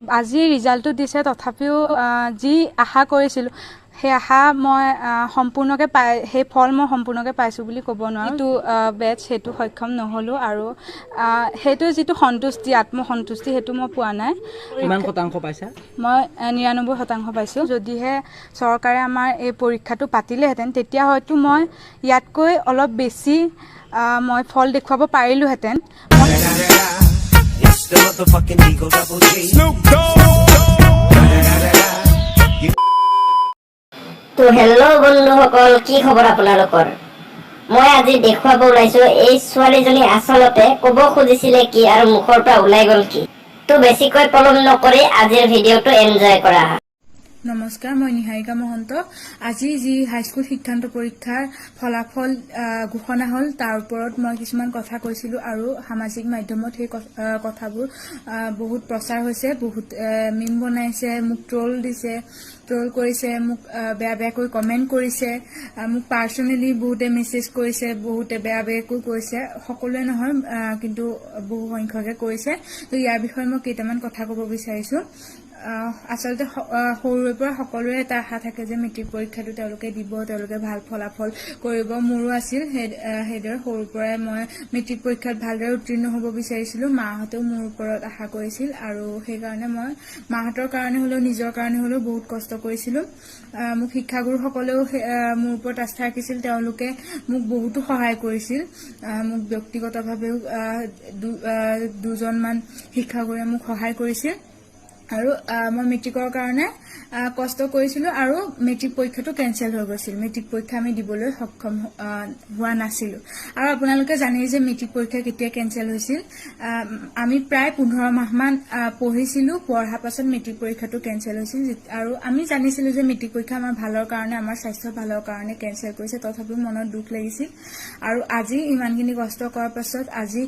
আজি ৰিজাল্টটো দিছে তথাপিও যি আশা কৰিছিলোঁ সেই আশা মই সম্পূৰ্ণকৈ সেই ফল মই সম্পূৰ্ণকৈ পাইছোঁ বুলি ক'ব নোৱাৰোঁ। যিটো বেটছ সেইটো সক্ষম নহ'লোঁ আৰু সেইটো যিটো সন্তুষ্টি আত্মসন্তুষ্টি সেইটো মই পোৱা নাই। কিমান শতাংশ পাইছা? মই 99% পাইছোঁ। যদিহে চৰকাৰে আমাৰ এই পৰীক্ষাটো পাতিলেহেঁতেন তেতিয়া হয়তো মই ইয়াতকৈ অলপ বেছি মই ফল দেখুৱাব পাৰিলোহেঁতেন। তো হেল্ল' বন্ধুসকল, কি খবৰ আপোনালোকৰ? মই আজি দেখুৱাব ওলাইছো এই ছোৱালীজনী আচলতে ক'ব খুজিছিলে কি আৰু মুখৰ পৰা ওলাই গ'ল কি। তো বেছিকৈ পলম নকৰি আজিৰ ভিডিঅ'টো এনজয় কৰা। নমস্কাৰ, মই নিহাৰিকা মহন্ত। আজি যি হাইস্কুল শিক্ষান্ত পৰীক্ষাৰ ফলাফল ঘোষণা হ'ল তাৰ ওপৰত মই কিছুমান কথা কৈছিলোঁ আৰু সামাজিক মাধ্যমত সেই কথাবোৰ বহুত প্ৰচাৰ হৈছে। বহুত মিম বনাইছে, মোক ট্ৰল কৰিছে, মোক বেয়া বেয়াকৈ কমেণ্ট কৰিছে, মোক পাৰ্চনেলি বহুতে মেছেজ কৰিছে, বহুতে বেয়া বেয়াকৈ কৈছে। সকলোৱে নহয় কিন্তু বহু সংখ্যকে কৰিছে। তো ইয়াৰ বিষয়ে মই কেইটামান কথা ক'ব বিচাৰিছোঁ। আচলতে সৰুৰে পৰা সকলোৰে এটা আশা থাকে যে মেট্ৰিক পৰীক্ষাটো তেওঁলোকে দিব, তেওঁলোকে ভাল ফলাফল কৰিব। মোৰো আছিল সেইদৰে সৰুৰ পৰাই মই মেট্ৰিক পৰীক্ষাত ভালদৰে উত্তীৰ্ণ হ'ব বিচাৰিছিলোঁ। মাহঁতেও মোৰ ওপৰত আশা কৰিছিল আৰু সেইকাৰণে মই মাহঁতৰ কাৰণে হ'লেও নিজৰ কাৰণে হ'লেও বহুত কষ্ট কৰিছিলোঁ। মোক শিক্ষাগুৰুসকলেও মোৰ ওপৰত আস্থা ৰাখিছিল, তেওঁলোকে মোক বহুতো সহায় কৰিছিল। মোক ব্যক্তিগতভাৱেও দুজনমান শিক্ষাগুৰুৱে মোক সহায় কৰিছিল আৰু মই মেট্ৰিকৰ কাৰণে কষ্ট কৰিছিলোঁ আৰু মেট্ৰিক পৰীক্ষাটো কেঞ্চেল হৈ গৈছিল। মেট্ৰিক পৰীক্ষা আমি দিবলৈ সক্ষম হোৱা নাছিলোঁ। আৰু আপোনালোকে জানেই যে মেট্ৰিক পৰীক্ষা কেতিয়া কেঞ্চেল হৈছিল। আমি প্ৰায় 15 মাহমান পঢ়িছিলোঁ, পঢ়াৰ পাছত মেট্ৰিক পৰীক্ষাটো কেঞ্চেল হৈছিল। আৰু আমি জানিছিলোঁ যে মেট্ৰিক পৰীক্ষা আমাৰ ভালৰ কাৰণে, আমাৰ স্বাস্থ্য ভালৰ কাৰণে কেঞ্চেল কৰিছে, তথাপিও মনত দুখ লাগিছিল। আৰু আজি ইমানখিনি কষ্ট কৰাৰ পাছত আজি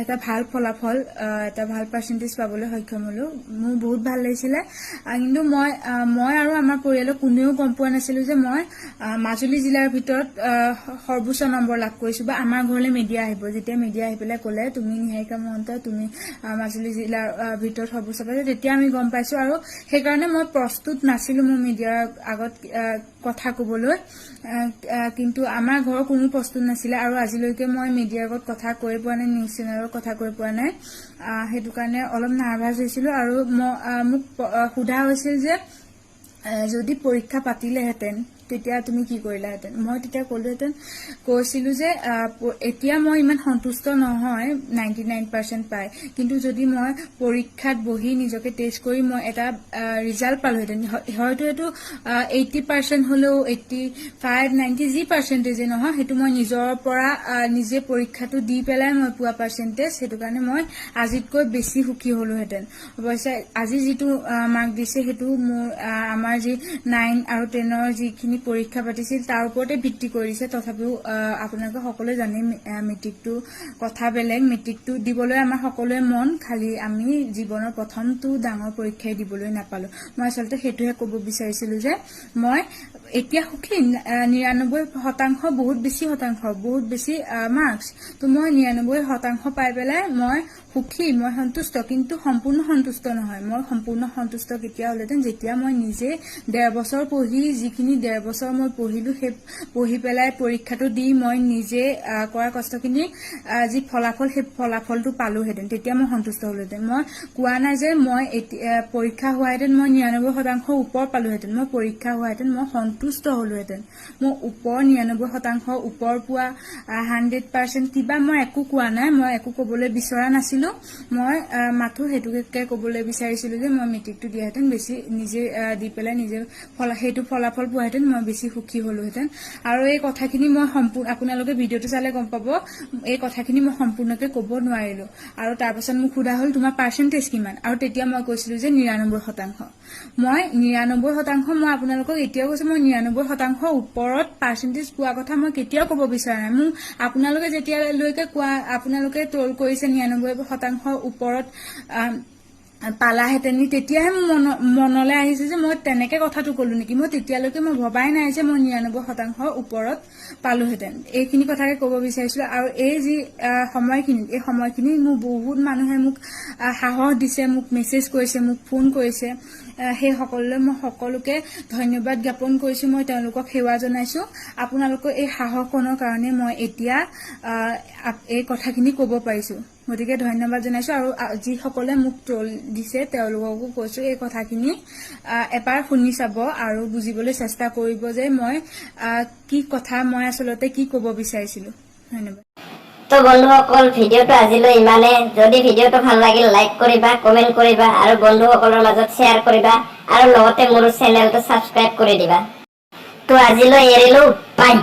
এটা ভাল ফলাফল, এটা ভাল পাৰ্চেণ্টেজ পাবলৈ সক্ষম হ'লোঁ। মোৰ বহুত ভাল লাগিছিলে। কিন্তু মই আৰু আমাৰ পৰিয়ালৰ কোনেও গম পোৱা নাছিলোঁ যে মই মাজুলী জিলাৰ ভিতৰত সৰ্বোচ্চ নম্বৰ লাভ কৰিছোঁ বা আমাৰ ঘৰলৈ মিডিয়া আহিব। যেতিয়া মিডিয়া আহি পেলাই ক'লে তুমি নিহাৰিকা মহন্ত, তুমি মাজুলী জিলাৰ ভিতৰত সৰ্বোচ্চ পাইছা, তেতিয়া আমি গম পাইছোঁ। আৰু সেইকাৰণে মই প্ৰস্তুত নাছিলোঁ মোৰ মিডিয়াৰ আগত কথা ক'বলৈ। কিন্তু আমাৰ ঘৰৰ কোনো প্ৰস্তুত নাছিলে আৰু আজিলৈকে মই মিডিয়াৰ আগত কথা কৈ পোৱা নাই, নিউজ চেনেলত কথা কৈ পোৱা নাই। সেইটো কাৰণে অলপ নাৰ্ভাছ হৈছিলোঁ আৰু মোক সোধা হৈছিল যে যদি পৰীক্ষা পাতিলেহেঁতেন তেতিয়া তুমি কি কৰিলাহেঁতেন। মই তেতিয়া কৈছিলোঁ যে এতিয়া মই ইমান সন্তুষ্ট নহয় 99% পাই, কিন্তু যদি মই পৰীক্ষাত বহি নিজকে টেষ্ট কৰি মই এটা ৰিজাল্ট পালোহেঁতেন, হয়তো এইটো 80% হ'লেও 85, 90 যি পাৰ্চেণ্টেজে নহয়, সেইটো মই নিজৰ পৰা নিজে পৰীক্ষাটো দি পেলাই মই পোৱা পাৰ্চেণ্টেজ, সেইটো কাৰণে মই আজিতকৈ বেছি সুখী হ'লোহেঁতেন। অৱশ্যে আজি যিটো মাৰ্ক দিছে সেইটো মোৰ আমাৰ যি 9 আৰু 10ৰ যিখিনি পৰীক্ষা পাতিছিল তাৰ ওপৰতে ভিত্তি কৰিছে। তথাপিও আপোনালোকে সকলোৱে জানে মেট্ৰিকটো কথা বেলেগ। মেট্ৰিকটো দিবলৈ আমাৰ সকলোৱে মন, খালি আমি জীৱনৰ প্ৰথমটো ডাঙৰ পৰীক্ষাই দিবলৈ নাপালোঁ। মই আচলতে সেইটোহে ক'ব বিচাৰিছিলোঁ যে মই এতিয়া সুখী। 99% বহুত বেছি মাৰ্কছ। তো মই 99% পাই পেলাই মই সুখী, মই সন্তুষ্ট, কিন্তু সম্পূৰ্ণ সন্তুষ্ট নহয়। মই সম্পূৰ্ণ সন্তুষ্ট কেতিয়া হ'লহেঁতেন যেতিয়া মই নিজে 1.5 বছৰ পঢ়ি, যিখিনি 1.5 বছৰ মই পঢ়িলোঁ সেই পঢ়ি পেলাই পৰীক্ষাটো দি মই নিজে কৰা কষ্টখিনি যি ফলাফল, সেই ফলাফলটো পালোহেঁতেন, তেতিয়া মই সন্তুষ্ট হ'লোহেঁতেন। মই কোৱা নাই যে মই পৰীক্ষা হোৱাহেঁতেন মই 99% ওপৰ পালোহেঁতেন। মই পৰীক্ষা হোৱাহেঁতেন মই সন্তুষ্ট হ'লোহেঁতেন। মই ওপৰ 99% ওপৰ পোৱা 100% কিবা মই একো কোৱা নাই, মই একো ক'বলৈ বিচৰা নাছিলোঁ। মই মাথো সেইটোকে ক'বলৈ বিচাৰিছিলোঁ যে মই মেট্ৰিকটো দিয়াহেঁতেন, বেছি নিজে দি পেলাই নিজে সেইটো ফলাফল পোৱাহেঁতেন মই বেছি সুখী হ'লোহেঁতেন। আৰু এই কথাখিনি মই আপোনালোকে ভিডিঅ'টো চালে গম পাব, এই কথাখিনি মই সম্পূৰ্ণকৈ ক'ব নোৱাৰিলোঁ। আৰু তাৰপাছত মোক সোধা হ'ল তোমাৰ পাৰ্চেণ্টেজ কিমান, আৰু তেতিয়া মই কৈছিলোঁ যে 99%। মই 99%, মই আপোনালোকক এতিয়াও কৈছোঁ, মই 99% ওপৰত পাৰ্চেণ্টেজ পোৱা কথা মই কেতিয়াও ক'ব বিচৰা নাই। মোক আপোনালোকে যেতিয়ালৈকে আপোনালোকে ট্ৰল কৰিছে 99% ওপৰত পালাহেঁতেনি তেতিয়াহে মোৰ মনলৈ আহিছে যে মই তেনেকে কথাটো ক'লো নেকি মই তেতিয়ালৈকে মই ভবাই নাই যে মই 99% ওপৰত পালোহেঁতেন এইখিনি কথাকে ক'ব বিচাৰিছিলো আৰু এই যি সময়খিনি মোৰ বহুত মানুহে মোক সাহস দিছে মোক মেছেজ কৰিছে মোক ফোন কৰিছে সেই সকলোলৈ মই সকলোকে ধন্যবাদ জ্ঞাপন কৰিছো মই তেওঁলোকক সেৱা জনাইছো আপোনালোকৰ এই সাহসকনৰ কাৰণে মই এতিয়া এই কথাখিনি ক'ব পাৰিছো গতিকে ধন্যবাদ জনাইছো আৰু যিসকলে মোক ট্ৰল দিছে তেওঁলোককো কৈছো এই কথাখিনি এবাৰ শুনি চাব আৰু বুজিবলৈ চেষ্টা কৰিব যে মই কি কথা মই আচলতে কি ক'ব বিচাৰিছিলো ধন্যবাদ তো বন্ধুসকল ভিডিওটো আজিলৈ ইমানে যদি ভিডিওটো ভাল লাগিল লাইক কৰিবা কমেন্ট কৰিবা আৰু বন্ধুসকলৰ মাজত শ্বেয়াৰ কৰিবা আৰু লগতে মোৰ চেনেলটো সাবস্ক্ৰাইব কৰি দিবা তো আজিলৈ এৰিলো বাই